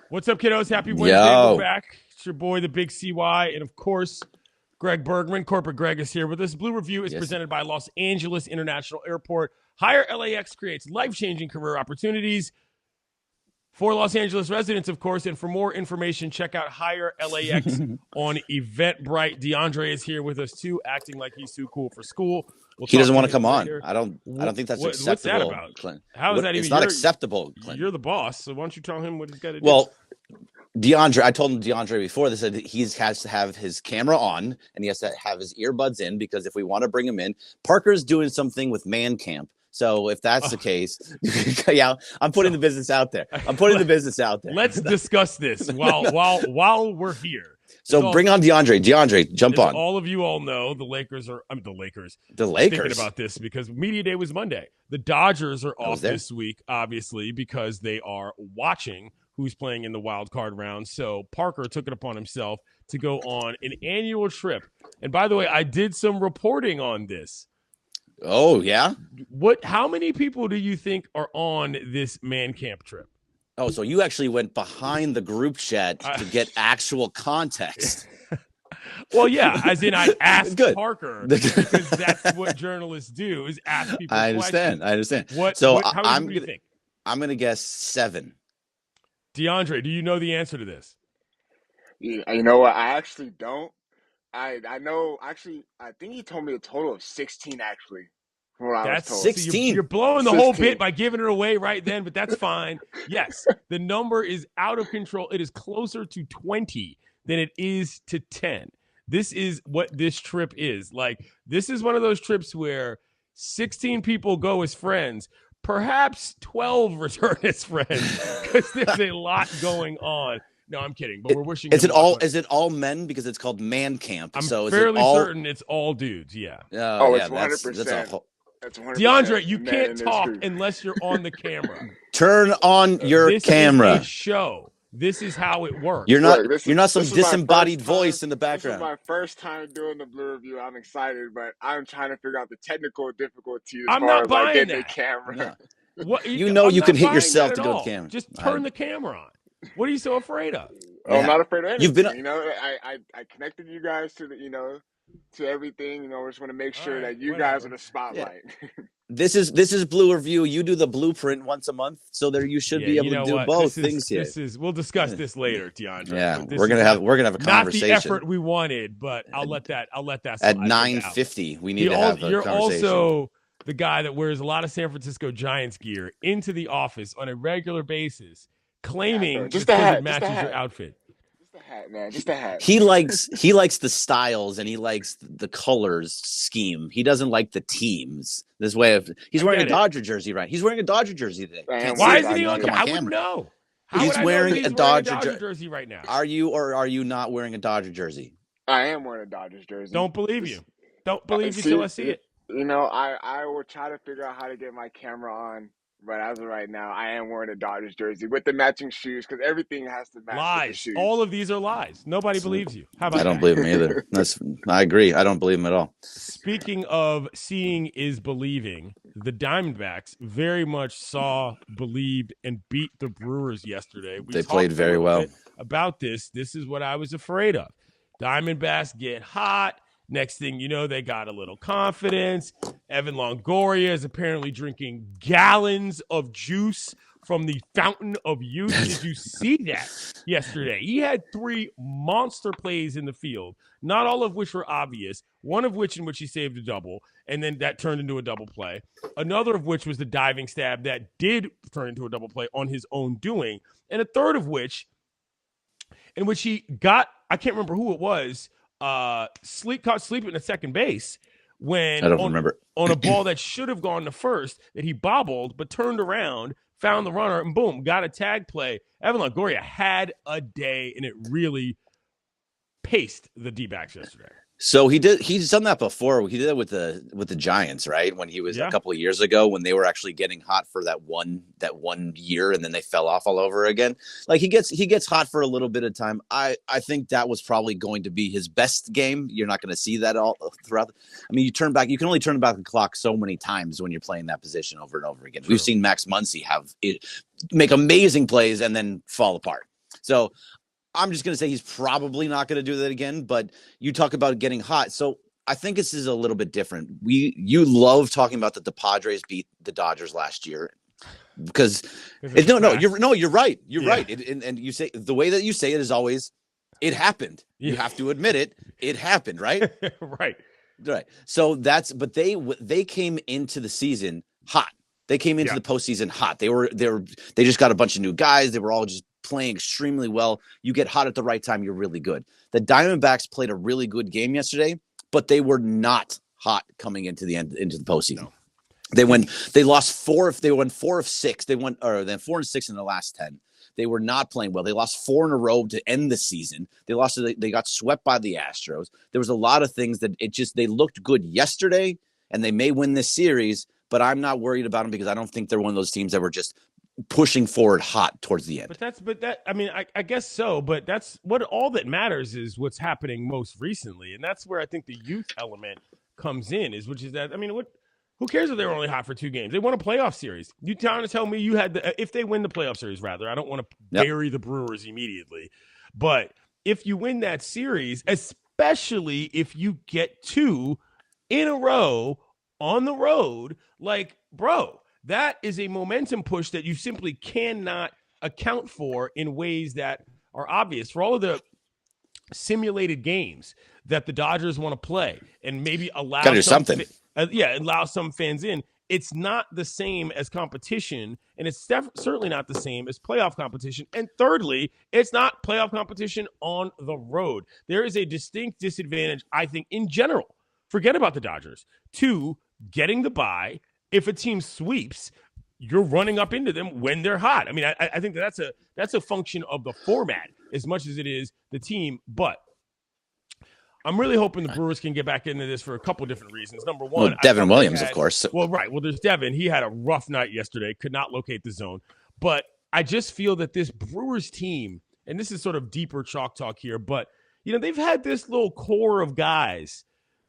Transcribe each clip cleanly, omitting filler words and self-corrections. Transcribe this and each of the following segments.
What's up, kiddos? Happy Wednesday. We're back. It's your boy, the Big CY, and of course, Greg Bergman. Corporate Greg is here with us. Blue Review is presented by Los Angeles International Airport. Hire LAX creates life-changing career opportunities for Los Angeles residents, of course. And for more information, check out Hire LAX on Eventbrite. DeAndre is here with us too, acting like he's too cool for school. He doesn't want to come on. I don't think that's acceptable. What's that about? Clint. How is that even? It's not acceptable, Clint. You're the boss, so why don't you tell him what he's got to do? Well, DeAndre, I told him DeAndre before. They said he has to have his camera on and he has to have his earbuds in because if we want to bring him in, Parker's doing something with Man Camp. So if that's the case, yeah, I'm putting the business out there. Let's discuss this while we're here. So bring on DeAndre. DeAndre, jump on. All of you all know the Lakers. The Lakers. Thinking about this because Media Day was Monday. The Dodgers are off this week, obviously, because they are watching who's playing in the wild card round. So Parker took it upon himself to go on an annual trip. And by the way, I did some reporting on this. Oh, yeah? How many people do you think are on this Man Camp trip? Oh, so you actually went behind the group chat to get actual context. Well, yeah, as in I asked Parker because that's what journalists do is ask people questions. I understand. How many do you think? I'm going to guess 7. DeAndre, do you know the answer to this? You know what? I actually don't. I know. Actually, I think he told me a total of 16. Actually, from what I was told. 16. So you're blowing the whole bit by giving it away right then, but that's fine. Yes, the number is out of control. It is closer to 20 than it is to 10. This is what this trip is. Like, this is one of those trips where 16 people go as friends. Perhaps 12 return as friends because there's a lot going on. No, I'm kidding, but we're wishing. Is it all men because it's called Man Camp? I'm fairly certain it's all dudes. Yeah. It's 100%. That's 100%. DeAndre, you can't talk unless you're on the camera. Turn on your camera. This is a show. This is how it works. You're not some disembodied voice in the background. This is my first time doing the Blue Review. I'm excited, but I'm trying to figure out the technical difficulty as far as getting the camera. No. You can hit yourself to go to the camera. Just turn the camera on. What are you so afraid of? I'm not afraid of anything. I connected you guys to to everything. We just want to make sure that you guys are the spotlight. Yeah. This is Blue Review. You do the blueprint once a month, so there you should be able to do both things here. We'll discuss this later, DeAndre. Yeah, we're gonna have a conversation. Not the effort we wanted, but I'll let that slide. At 9:50, we need to have a You're conversation. Also the guy that wears a lot of San Francisco Giants gear into the office on a regular basis, claiming just it matches your outfit. Just a hat, man. Just a hat. He likes the styles and he likes the colors scheme. He doesn't like the teams. He's wearing a Dodger jersey, right? He's wearing a Dodger jersey today. Why isn't he on camera? I wouldn't know. He's wearing a Dodger jersey right now. Are you or are you not wearing a Dodger jersey? I am wearing a Dodgers jersey. Don't believe you. Don't believe you till I see it. I will try to figure out how to get my camera on. But as of right now, I am wearing a Dodgers jersey with the matching shoes because everything has to match lies. With the shoes. All of these are lies. Nobody believes you. How about I don't believe him either. I agree. I don't believe him at all. Speaking of seeing is believing, the Diamondbacks very much saw, believed, and beat the Brewers yesterday. They played very well. About this. This is what I was afraid of. Diamondbacks get hot. Next thing you know, they got a little confidence. Evan Longoria is apparently drinking gallons of juice from the fountain of youth. Did you see that yesterday? He had 3 monster plays in the field, not all of which were obvious, one of which in which he saved a double, and then that turned into a double play. Another of which was the diving stab that did turn into a double play on his own doing. And a third of which, in which he got, I can't remember who it was, caught sleeping at second base when I don't remember on a ball that should have gone to first that he bobbled but turned around, found the runner, and boom, got a tag play. Evan Longoria had a day, and it really paced the DBacks yesterday. So he's done that before. He did it with the Giants, right? When he was a couple of years ago, when they were actually getting hot for that one year, and then they fell off all over again. Like he gets hot for a little bit of time. I think that was probably going to be his best game. You're not going to see that all throughout. I mean, you can only turn back the clock so many times when you're playing that position over and over again. True. We've seen Max Muncy make amazing plays and then fall apart. So I'm just going to say he's probably not going to do that again, but you talk about getting hot. So I think this is a little bit different. You love talking about that the Padres beat the Dodgers last year because you're right. You're right. And you say the way that you say it is always, it happened. Yeah. You have to admit it. It happened. Right. Right. So but they came into the season hot. They came into the postseason hot. They just got a bunch of new guys. They were all just playing extremely well. You get hot at the right time, you're really good. The Diamondbacks played a really good game yesterday, but they were not hot coming into the postseason. No. They went 4 of 6. They went 4 and 6 in the last 10. They were not playing well. They lost 4 in a row to end the season. They got swept by the Astros. There was a lot of things that they looked good yesterday, and they may win this series, but I'm not worried about them because I don't think they're one of those teams that were just pushing forward hot towards the end. I guess so, but that's what all that matters is what's happening most recently. And that's where I think the youth element comes in who cares if they were only hot for 2 games? They won a playoff series. You trying to tell me if they win the playoff series, rather, I don't want to bury the Brewers immediately, but if you win that series, especially if you get 2 in a row on the road, like, bro, that is a momentum push that you simply cannot account for in ways that are obvious. For all of the simulated games that the Dodgers want to play and maybe allow some fans in, it's not the same as competition, and it's certainly not the same as playoff competition. And thirdly, it's not playoff competition on the road. There is a distinct disadvantage, I think, in general. Forget about the Dodgers. To getting the bye. If a team sweeps, you're running up into them when they're hot. I mean, I think that's a function of the format as much as it is the team. But I'm really hoping the Brewers can get back into this for a couple different reasons. Number one, Devin Williams, of course. Well, right. Well, there's Devin. He had a rough night yesterday, could not locate the zone. But I just feel that this Brewers team, and this is sort of deeper chalk talk here, but they've had this little core of guys.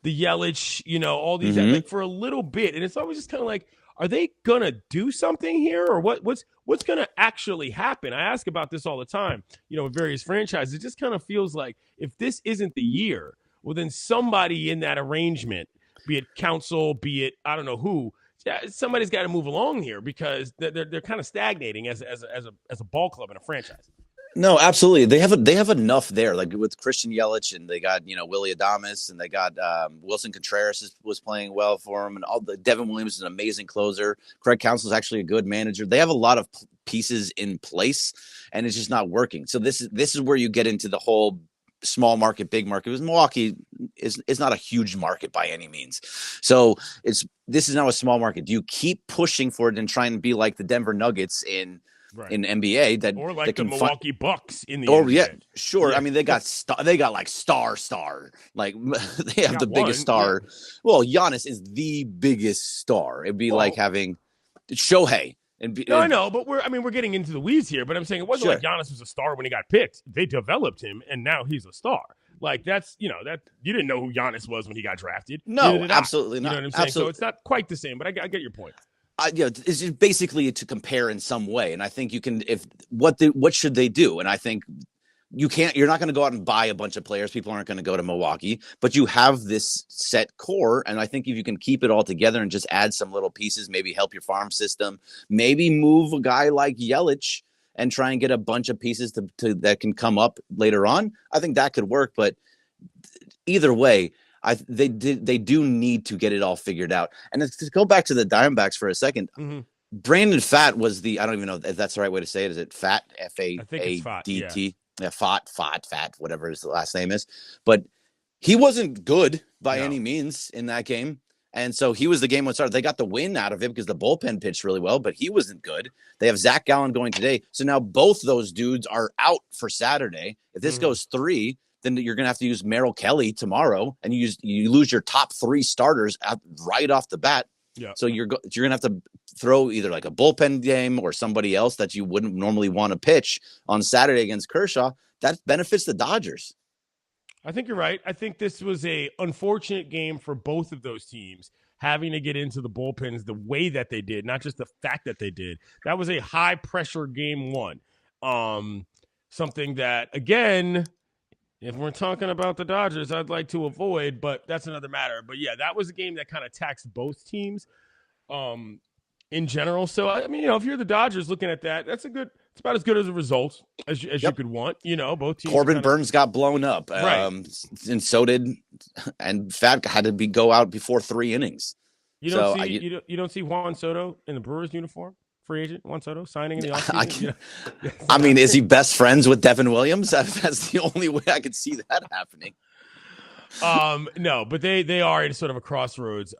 The Yelich, all these like for a little bit. And it's always just kind of like, are they going to do something here or what's going to actually happen? I ask about this all the time, with various franchises. It just kind of feels like if this isn't the year, well, then somebody in that arrangement, be it council, be it, I don't know who, somebody's got to move along here because they're kind of stagnating as a ball club and a franchise. No, absolutely. They have enough there, like with Christian Yelich, and they got Willy Adames, and they got Wilson Contreras was playing well for him, and all the Devin Williams is an amazing closer. Craig Counsell is actually a good manager. They have a lot of pieces in place, and it's just not working. So this is where you get into the whole small market, big market. Because Milwaukee is not a huge market by any means. So this is now a small market. Do you keep pushing for it and trying to be like the Denver Nuggets in NBA or like the Milwaukee Bucks in the NBA. Yeah, sure. Yeah. I mean, they got like star, like they have the biggest star. Yeah. Well, Giannis is the biggest star. It'd be like having Shohei. I know, but we're getting into the weeds here. But I'm saying it wasn't like Giannis was a star when he got picked. They developed him, and now he's a star. Like that's that you didn't know who Giannis was when he got drafted. No, absolutely not. You know what I'm saying? Absolutely. So it's not quite the same. But I get your point. It's just basically to compare in some way, and I think you can. What should they do? And I think you're not going to go out and buy a bunch of players. People aren't going to go to Milwaukee, but you have this set core, and I think if you can keep it all together and just add some little pieces, maybe help your farm system, maybe move a guy like Yelich and try and get a bunch of pieces to that can come up later on. I think that could work, but either way. They do need to get it all figured out. And to go back to the Diamondbacks for a second, Brandon Pfaadt was I don't even know if that's the right way to say it. Is it Pfaadt? F-A-A-D-T? Yeah, Pfaadt, whatever his last name is. But he wasn't good by any means in that game. And so he was the game one starter. They got the win out of it because the bullpen pitched really well, but he wasn't good. They have Zach Gallen going today. So now both those dudes are out for Saturday. If this goes 3, then you're going to have to use Merrill Kelly tomorrow, and you lose your top 3 starters right off the bat. Yeah. So you're going to have to throw either like a bullpen game or somebody else that you wouldn't normally want to pitch on Saturday against Kershaw. That benefits the Dodgers. I think you're right. I think this was a unfortunate game for both of those teams, having to get into the bullpens the way that they did, not just the fact that they did. That was a high-pressure game 1. Something that, again, if we're talking about the Dodgers, I'd like to avoid, but that's another matter. But, yeah, that was a game that kind of taxed both teams in general. So, I mean, if you're the Dodgers looking at that, it's about as good as a result as you could want. Both teams. Corbin Burns got blown up, right. And so did, and Fat had to go out before 3 innings. You don't see Juan Soto in the Brewers uniform, free agent Juan Soto signing in the offseason. I mean, is he best friends with Devin Williams? That's the only way I could see that happening. No, but they are in sort of a crossroads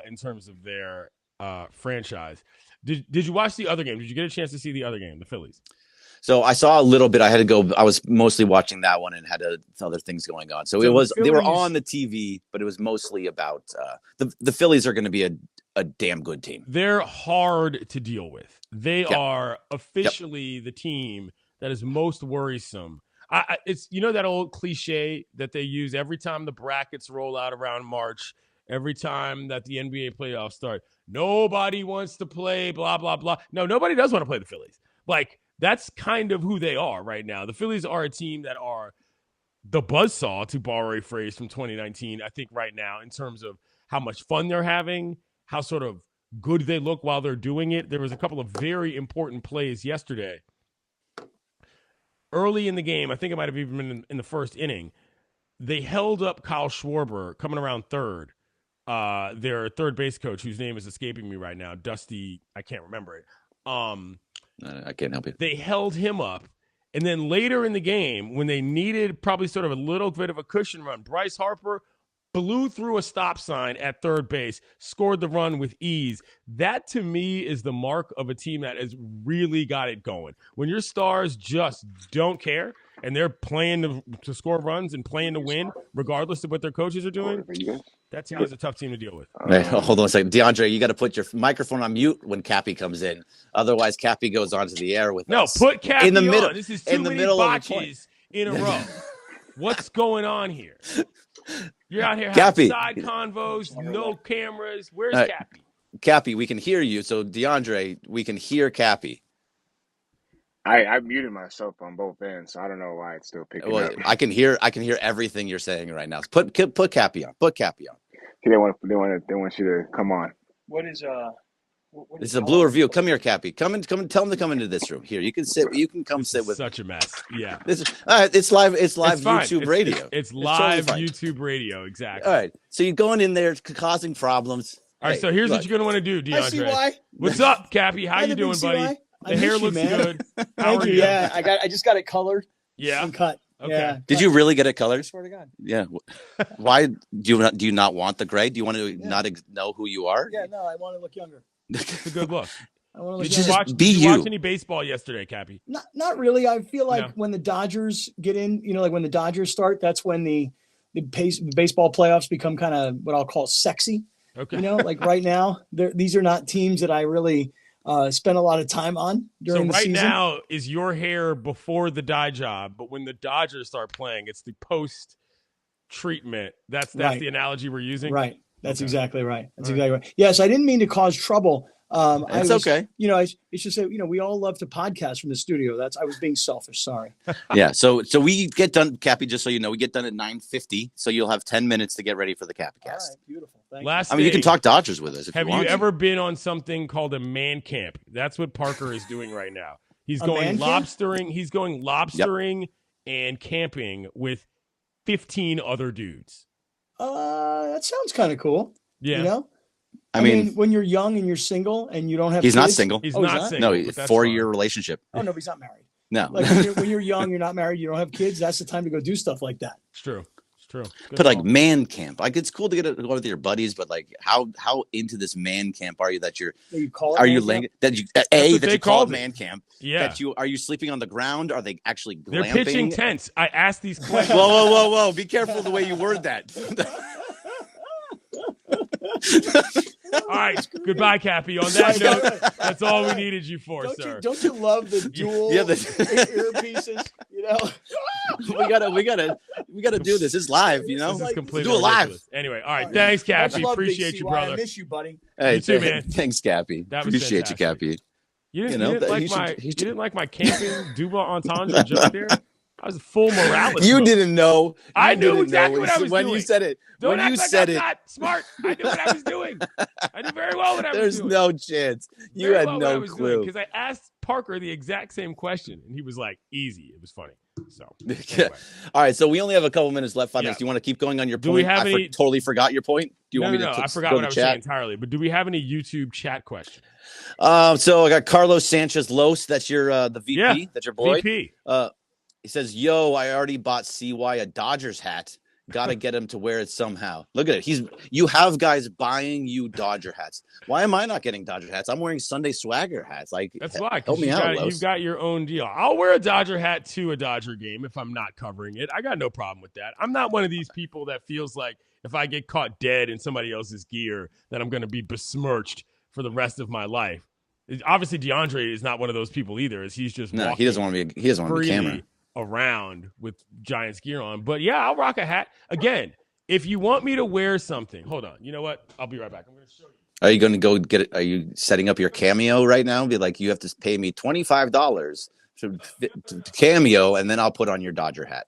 in terms of their franchise. Did you watch the other game? Did you get a chance to see the other game, the Phillies? So I saw a little bit. I had to go. I was mostly watching that one and had other things going on. So it was. They were on the TV, but it was mostly about the Phillies are going to be a damn good team. They're hard to deal with. They are officially the team that is most worrisome. It's that old cliche that they use every time the brackets roll out around March. Every time that the NBA playoffs start, nobody wants to play, blah, blah, blah. No, nobody does want to play the Phillies. Like, that's kind of who they are right now. The Phillies are a team that are the buzzsaw, to borrow a phrase from 2019, I think right now, in terms of how much fun they're having, how sort of good they look while they're doing it. There was a couple of very important plays yesterday. Early in the game, I think it might have even been in the first inning, they held up Kyle Schwarber coming around third. Their third base coach, whose name is escaping me right now, Dusty, I can't remember it. I can't help you. They held him up, and then later in the game, when they needed probably sort of a little bit of a cushion run, Bryce Harper blew through a stop sign at third base, scored the run with ease. That, to me, is the mark of a team that has really got it going. When your stars just don't care, and they're playing to score runs and playing to win, regardless of what their coaches are doing, that team is a tough team to deal with. Right, hold on a second. DeAndre, you got to put your microphone on mute when Cappy comes in. Otherwise, Cappy goes onto the air with us. No, put Cappy in the middle, on. This is too many botches in a row. What's going on here? You're out here having side convos, no cameras. Where's Cappy? Cappy, we can hear you. So, DeAndre, we can hear Cappy. I muted myself on both ends, so I don't know why it's still picking up. I can hear everything you're saying right now. Put Cappy on. Put Cappy on. They want you to come on. What is this is a Blue Review. Come here, Cappy. Come and tell him to come into this room. Here, you can sit. You can come sit with. Such a mess. Yeah. This is it's live. It's live YouTube radio. It's live YouTube radio. Exactly. All right. So you're going in there causing problems. All right. So here's what you're gonna want to do, DeAndre. I see why. What's up, Cappy? How you doing, buddy? The hair looks good. Thank you. Yeah, I just got it colored. Yeah. And cut. Okay. Yeah. Did you really get it colored? I swear to God. Yeah. Why do you not want the gray? Do you want to not know who you are? Yeah. No, I want to look younger. It's a good look. I want to look Did you watch any baseball yesterday, Cappy? Not really. I feel like when the Dodgers get in, like when the Dodgers start, that's when the baseball playoffs become kind of what I'll call sexy. Okay. Like right now, these are not teams that I really spend a lot of time on during the season. So right now is your hair before the dye job, but when the Dodgers start playing, it's the post treatment. That's right. The analogy we're using. Right. That's exactly right. That's exactly right. Yes, I didn't mean to cause trouble. It's okay. It's just that, we all love to podcast from the studio. I was being selfish. Sorry. Yeah. So we get done, Cappy, just so you know, we get done at 9:50. So you'll have 10 minutes to get ready for the Cappy Cast. All right, beautiful. Thank you. You can talk Dodgers with us. Have you ever been on something called a man camp? That's what Parker is doing right now. He's going lobstering. He's going lobstering and camping with 15 other dudes. That sounds kind of cool. Yeah. I mean, when you're young and you're single and you don't have kids. He's not single. He's not single. No, 4-year relationship. Oh, no, he's not married. No. Like when you're young, you're not married, you don't have kids, that's the time to go do stuff like that. It's true. True. But like man camp, like it's cool to go with your buddies, but like how into this man camp are you that you're? You call it are you camp? that you that you call it man camp? Yeah. That are you sleeping on the ground? Are they actually glamping? They're pitching tents. I asked these questions. Whoa! Be careful the way you word that. All right, goodbye, Cappy. On that note, that's all we needed you for, sir. Don't you love the dual earpieces? You know, we gotta do this. It's live. You know, this is completely do it live. ridiculous. Anyway, all right. Thanks, Cappy. Appreciate you, brother. I miss you, buddy. Hey, you too, man. Thanks, Cappy. Appreciate you, Cappy. You didn't like my camping double entendre joke there. I was full morality. You didn't know. I knew exactly what I was doing. When you said it. Don't act like I'm not smart. I knew what I was doing. I knew very well what I was doing. There's no chance. You had no clue. Because I asked Parker the exact same question, and he was like, easy. It was funny. So, anyway. All right. So we only have a couple minutes left on this. Do you want to keep going on your point? Do we have any? Totally forgot your point. Do you want me to? I forgot what I was saying entirely. But do we have any YouTube chat questions? So I got Carlos Sanchez Los. That's your the VP. Yeah, that's your boy. VP. He says, "Yo, I already bought CY a Dodgers hat. Got to get him to wear it somehow." Look at it. You have guys buying you Dodger hats. Why am I not getting Dodger hats? I'm wearing Sunday Swagger hats. Like, that's why. Help me out. You've got your own deal. I'll wear a Dodger hat to a Dodger game if I'm not covering it. I got no problem with that. I'm not one of these people that feels like if I get caught dead in somebody else's gear, that I'm going to be besmirched for the rest of my life. Obviously, DeAndre is not one of those people either. As he's just he doesn't want to be. He doesn't want to be camera around with Giants gear on. But yeah, I'll rock a hat. Again, if you want me to wear something, hold on. You know what? I'll be right back. I'm going to show you. Are you going to go get it? Are you setting up your Cameo right now? Be like, you have to pay me $25 to Cameo, and then I'll put on your Dodger hat.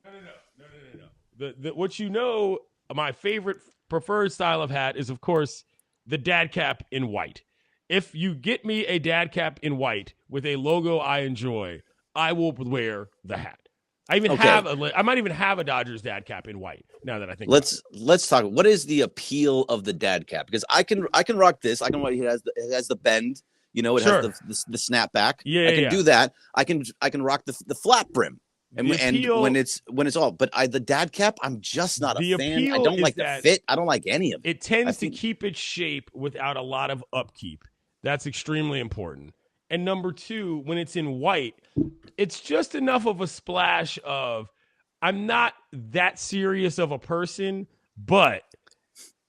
No. What you know, my favorite preferred style of hat is, of course, the dad cap in white. If you get me a dad cap in white with a logo I enjoy, I will wear the hat. I might even have a Dodgers dad cap in white. Now that I think, let's talk. What is the appeal of the dad cap? Because I can rock this. I can. It has the bend. You know, it has the snapback. Yeah, I can do that. I can rock the flat brim. And when it's all, but the dad cap, I'm just not a fan. I don't like the fit. I don't like any of it. It tends to keep its shape without a lot of upkeep. That's extremely important. And number two, when it's in white, it's just enough of a splash of, I'm not that serious of a person, but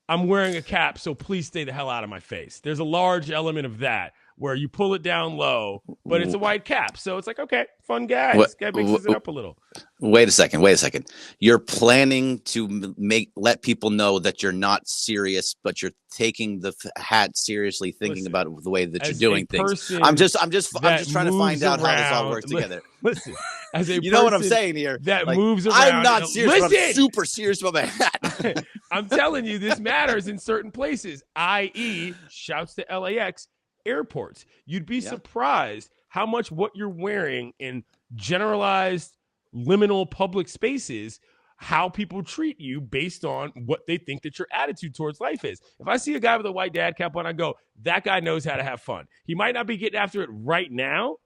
I'm wearing a cap, so please stay the hell out of my face. There's a large element of that where you pull it down low, but it's a white cap. So it's like, okay, fun guy. This guy mixes it up a little. Wait a second. You're planning to let people know that you're not serious, but you're taking the hat seriously, thinking about the way that you're doing things. I'm just trying to find out how this all works together. Listen, as a you know what I'm saying here? That moves around. I'm not serious, but I'm super serious about my hat. I'm telling you, this matters in certain places, i.e., shouts to LAX, airports. You'd be surprised how much what you're wearing in generalized liminal public spaces, how people treat you based on what they think that your attitude towards life is. If I see a guy with a white dad cap on, I go, that guy knows how to have fun. He might not be getting after it right now,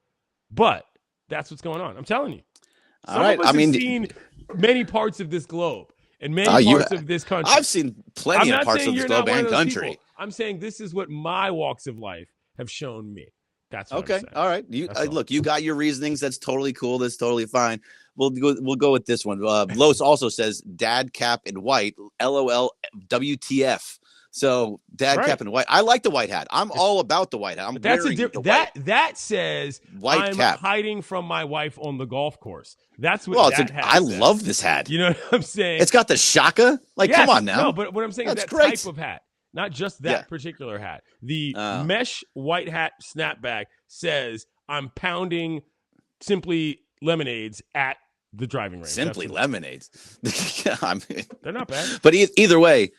but that's what's going on. I'm telling you. Some of us have seen many parts of this globe and many parts of this country. I've seen plenty of parts of this globe and country. People. I'm saying this is what my walks of life have shown me. That's what I'm saying. All right. Look, you got your reasonings. That's totally cool. That's totally fine. We'll go with this one. Los also says dad cap in white. LOL. WTF. So dad cap in white. I like the white hat. I'm all about the white hat. I'm wearing the white. That says white I'm cap. Hiding from my wife on the golf course. That's what that hat I says. love this hat. You know what I'm saying? It's got the shaka. Like, come on now. No, but what I'm saying is that type of hat. Not just that particular hat. The mesh white hat snapback says, I'm pounding Simply Lemonades at the driving range. Simply Lemonades. I mean, they're not bad. But either way,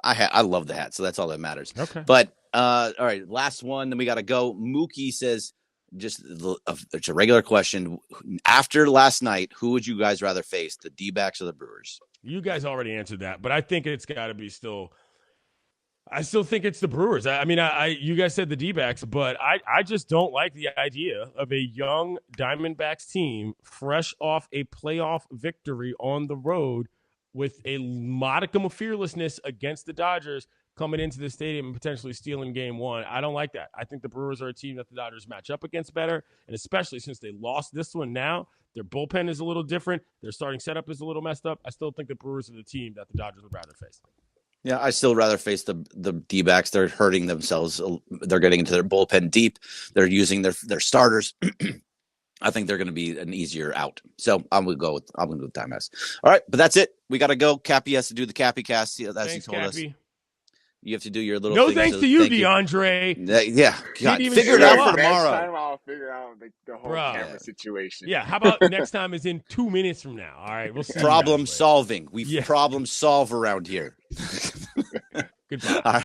I love the hat, so that's all that matters. Okay. But, all right, last one, then we got to go. Mookie says, it's a regular question. After last night, who would you guys rather face, the DBacks or the Brewers? You guys already answered that, but I think it's got to be I still think it's the Brewers. I mean, you guys said the D-backs, but I just don't like the idea of a young Diamondbacks team fresh off a playoff victory on the road with a modicum of fearlessness against the Dodgers coming into the stadium and potentially stealing game one. I don't like that. I think the Brewers are a team that the Dodgers match up against better, and especially since they lost this one now, their bullpen is a little different. Their starting setup is a little messed up. I still think the Brewers are the team that the Dodgers would rather face. Yeah, I still rather face the D-backs. They're hurting themselves. They're getting into their bullpen deep. They're using their starters. I think they're going to be an easier out. So I'm going to go with DBacks. All right, but that's it. We got to go. Cappy has to do the Cappy cast. That's he told Cappy. us. You have to do your little. No thing, thanks so to you, thank DeAndre. Yeah, God, even figure it show out up. for tomorrow. Next time I'll figure out the whole camera situation. Yeah, how about next time is in 2 minutes from now? All right, we'll see. Problem solving. We problem solve around here. Goodbye.